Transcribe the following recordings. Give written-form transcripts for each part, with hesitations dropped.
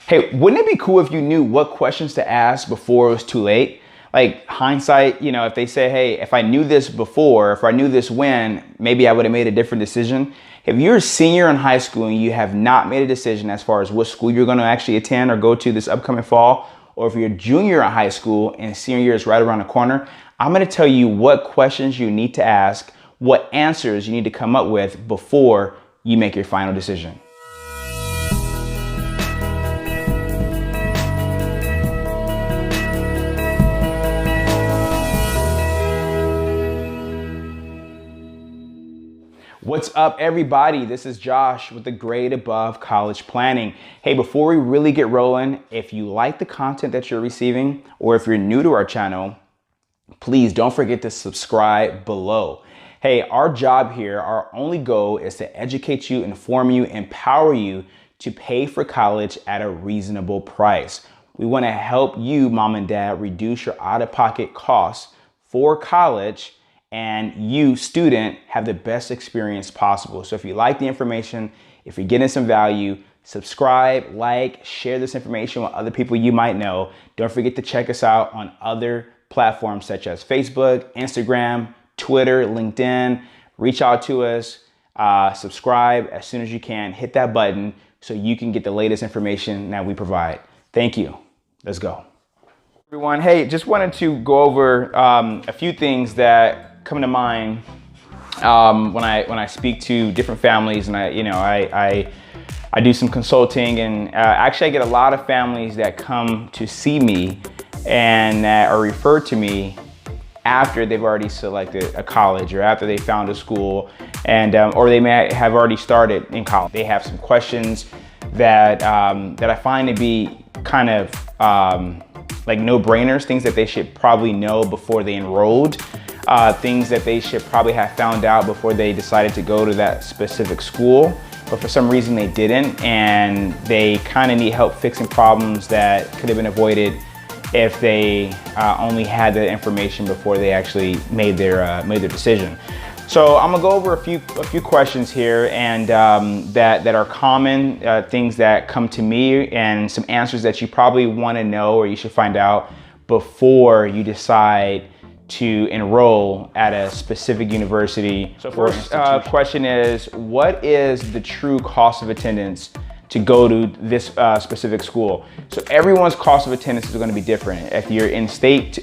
Hey, wouldn't it be cool if you knew what questions to ask before it was too late? Like hindsight, if they say, hey, if I knew this before, if I knew this when, maybe I would have made a different decision. If you're a senior in high school and you have not made a decision as far as what school you're going to actually attend or go to this upcoming fall, or if you're a junior in high school and senior year is right around the corner, I'm going to tell you what questions you need to ask, what answers you need to come up with before you make your final decision. What's up, everybody? This is Josh with the Grade Above College Planning. Hey, before we really get rolling, if you like the content that you're receiving, or if you're new to our channel, please don't forget to subscribe below. Hey, our job here, our only goal is to educate you, inform you, empower you to pay for college at a reasonable price. We want to help you, mom and dad, reduce your out-of-pocket costs for college, and you, student, have the best experience possible. So if you like the information, if you're getting some value, subscribe, like, share this information with other people you might know. Don't forget to check us out on other platforms such as Facebook, Instagram, Twitter, LinkedIn. Reach out to us, subscribe as soon as you can. Hit that button so you can get the latest information that we provide. Thank you. Let's go. Everyone, hey, just wanted to go over a few things that come to mind when I speak to different families, and I do some consulting, and actually I get a lot of families that come to see me and that are referred to me after they've already selected a college or after they found a school, and or they may have already started in college. They have some questions that that I find to be kind of like no-brainers, things that they should probably know before they enrolled, things that they should probably have found out before they decided to go to that specific school, but for some reason they didn't, and they kind of need help fixing problems that could have been avoided if they only had the information before they actually made their decision. So I'm gonna go over a few questions here, and that are common, things that come to me, and some answers that you probably want to know or you should find out before you decide to enroll at a specific university. So first question is, what is the true cost of attendance to go to this specific school? So everyone's cost of attendance is going to be different. If you're in-state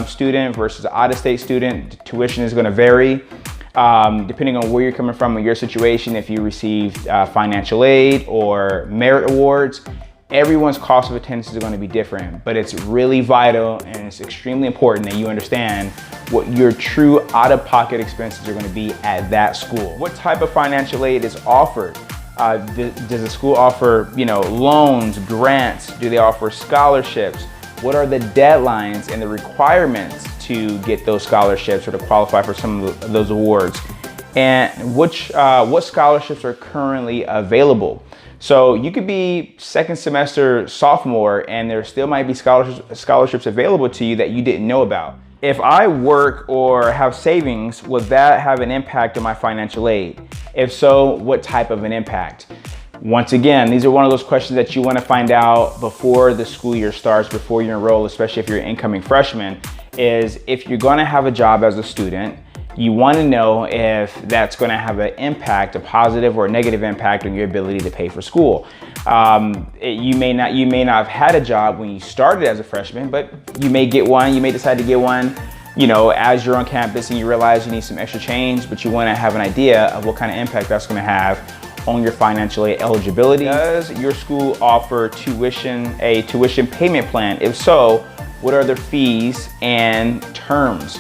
student versus an out-of-state student, tuition is going to vary. Depending on where you're coming from in your situation, if you received financial aid or merit awards, everyone's cost of attendance is going to be different, but it's really vital and it's extremely important that you understand what your true out-of-pocket expenses are going to be at that school. What type of financial aid is offered? Does the school offer, loans, grants? Do they offer scholarships? What are the deadlines and the requirements to get those scholarships or to qualify for some of those awards? And what scholarships are currently available? So you could be second semester sophomore and there still might be scholarships available to you that you didn't know about. If I work or have savings, would that have an impact on my financial aid? If so, what type of an impact? Once again, these are one of those questions that you want to find out before the school year starts, before you enroll, especially if you're an incoming freshman, is if you're going to have a job as a student, you want to know if that's going to have an impact, a positive or a negative impact on your ability to pay for school. You may not have had a job when you started as a freshman, but you may get one. You may decide to get one, as you're on campus and you realize you need some extra change, but you want to have an idea of what kind of impact that's going to have on your financial aid eligibility. Does your school offer a tuition payment plan? If so, what are their fees and terms?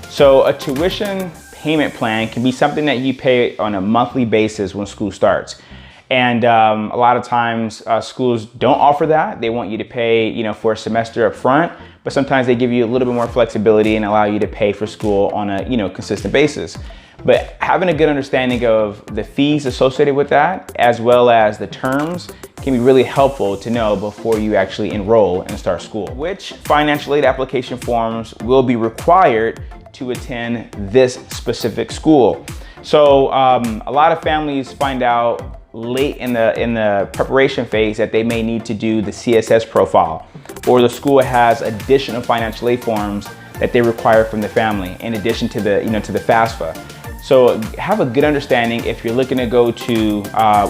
So a tuition payment plan can be something that you pay on a monthly basis when school starts. And a lot of times schools don't offer that. They want you to pay, for a semester up front, but sometimes they give you a little bit more flexibility and allow you to pay for school on a, consistent basis. But having a good understanding of the fees associated with that, as well as the terms, can be really helpful to know before you actually enroll and start school. Which financial aid application forms will be required to attend this specific school? So a lot of families find out late in the preparation phase that they may need to do the CSS profile, or the school has additional financial aid forms that they require from the family in addition to the to the FAFSA. So have a good understanding if you're looking to go to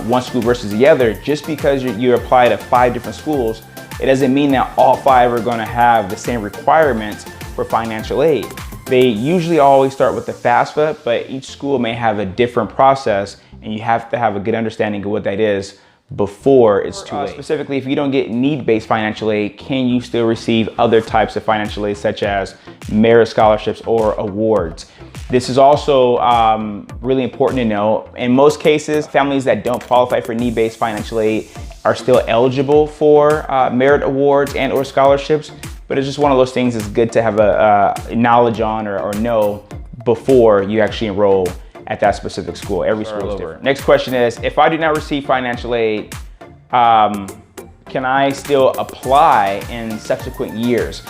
one school versus the other. Just because you apply to 5 different schools, it doesn't mean that all 5 are going to have the same requirements for financial aid. They usually always start with the FAFSA, but each school may have a different process, and you have to have a good understanding of what that is before it's too late. Specifically, if you don't get need-based financial aid, can you still receive other types of financial aid, such as merit scholarships or awards? This is also really important to know. In most cases, families that don't qualify for need-based financial aid are still eligible for merit awards and or scholarships, but it's just one of those things it's good to have a knowledge on or know before you actually enroll at that specific school. Every school is different. Next question is, if I do not receive financial aid, can I still apply in subsequent years?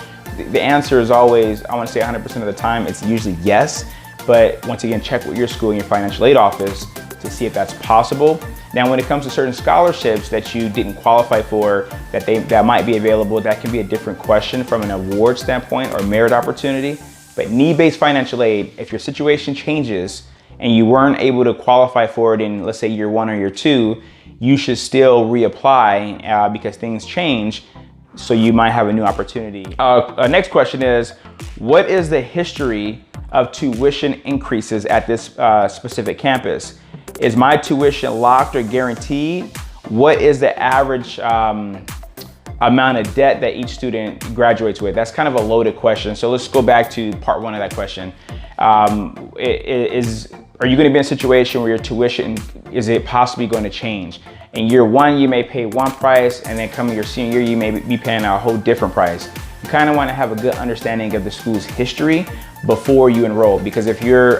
The answer is always, I want to say 100% of the time, it's usually yes. But once again, check with your school and your financial aid office to see if that's possible. Now, when it comes to certain scholarships that you didn't qualify for, that might be available, that can be a different question from an award standpoint or merit opportunity. But need-based financial aid, if your situation changes and you weren't able to qualify for it in, let's say, year 1 or year 2, you should still reapply because things change. So you might have a new opportunity. Next question is, what is the history of tuition increases at this specific campus? Is my tuition locked or guaranteed? What is the average amount of debt that each student graduates with? That's kind of a loaded question. So let's go back to part 1 of that question. Are you going to be in a situation where your tuition, is it possibly going to change? In year 1, you may pay one price, and then coming your senior year, you may be paying a whole different price. You kind of want to have a good understanding of the school's history before you enroll, because if you're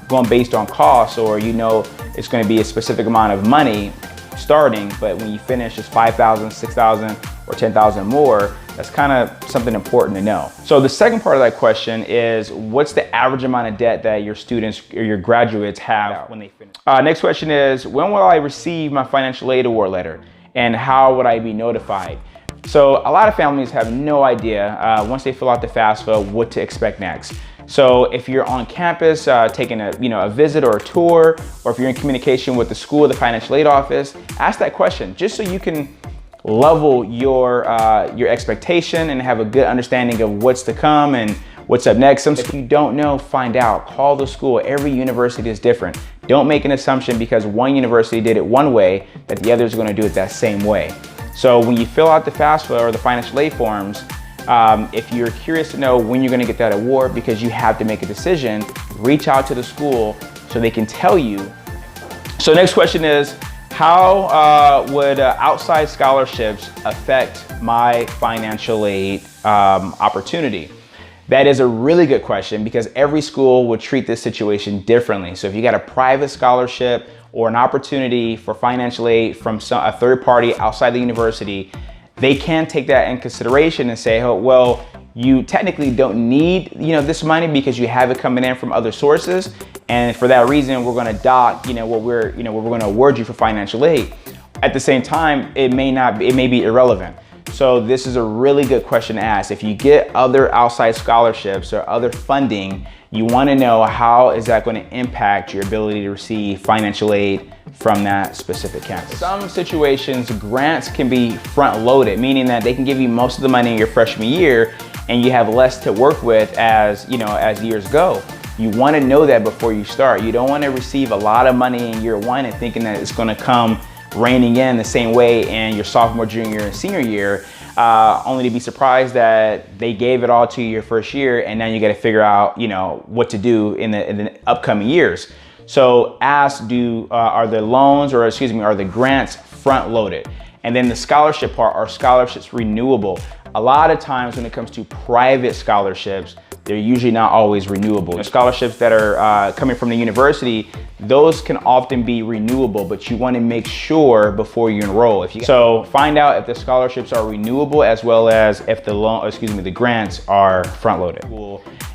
going based on costs, or it's going to be a specific amount of money starting, but when you finish it's 5,000, 6,000, or 10,000 more, that's kind of something important to know. So the second part of that question is, what's the average amount of debt that your students or your graduates have when they finish? Next question is, when will I receive my financial aid award letter, and how would I be notified? So a lot of families have no idea once they fill out the FAFSA what to expect next. So if you're on campus taking a visit or a tour, or if you're in communication with the school, the financial aid office, ask that question just so you can level your expectation and have a good understanding of what's to come and what's up next. If you don't know, find out. Call the school. Every university is different. Don't make an assumption because one university did it one way that the other is going to do it that same way. So when you fill out the FAFSA or the financial aid forms, if you're curious to know when you're going to get that award because you have to make a decision, reach out to the school so they can tell you. So next question is, how would outside scholarships affect my financial aid opportunity? That is a really good question because every school would treat this situation differently. So if you got a private scholarship or an opportunity for financial aid from a third party outside the university, they can take that in consideration and say, oh, well, you technically don't need this money because you have it coming in from other sources, and for that reason we're going to dock what we're going to award you for financial aid. At the same time, it may be irrelevant. So this is a really good question to ask. If you get other outside scholarships or other funding, you want to know how is that going to impact your ability to receive financial aid from that specific campus. Some situations, grants can be front loaded, meaning that they can give you most of the money in your freshman year and you have less to work with as years go. You want to know that before you start. You don't want to receive a lot of money in year 1 and thinking that it's going to come raining in the same way in your sophomore, junior, and senior year, only to be surprised that they gave it all to you your first year, and now you got to figure out what to do in the upcoming years. So ask, are the loans, or excuse me, are the grants front loaded? And then the scholarship part, are scholarships renewable? A lot of times when it comes to private scholarships, they're usually not always renewable. The scholarships that are coming from the university, those can often be renewable, but you want to make sure before you enroll. So find out if the scholarships are renewable, as well as if the grants are front loaded.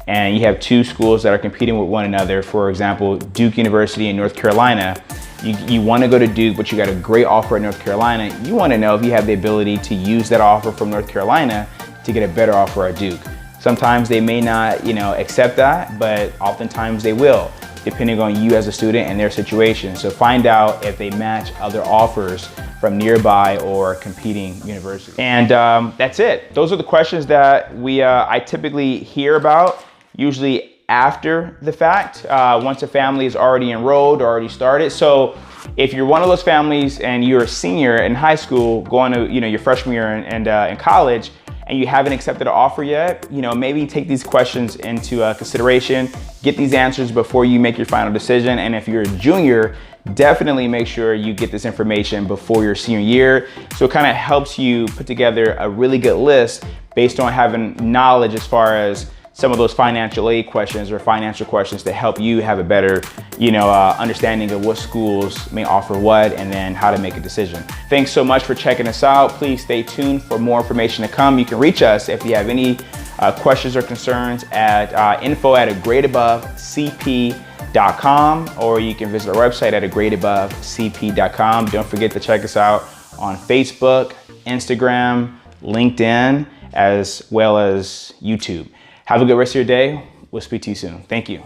And you have 2 schools that are competing with one another. For example, Duke University in North Carolina you want to go to Duke, but you got a great offer at North Carolina, you want to know if you have the ability to use that offer from North Carolina to get a better offer at Duke. Sometimes they may not, accept that, but oftentimes they will, depending on you as a student and their situation. So find out if they match other offers from nearby or competing universities. And that's it. Those are the questions that I typically hear about, usually after the fact, once a family is already enrolled or already started. So if you're one of those families and you're a senior in high school, going to your freshman year in college, and you haven't accepted an offer yet, maybe take these questions into consideration, get these answers before you make your final decision. And if you're a junior, definitely make sure you get this information before your senior year. So it kind of helps you put together a really good list based on having knowledge as far as some of those financial aid questions or financial questions to help you have a better, understanding of what schools may offer what and then how to make a decision. Thanks so much for checking us out. Please stay tuned for more information to come. You can reach us if you have any questions or concerns at info@agreeabovecp.com, or you can visit our website at agreeabovecp.com. Don't forget to check us out on Facebook, Instagram, LinkedIn, as well as YouTube. Have a good rest of your day. We'll speak to you soon. Thank you.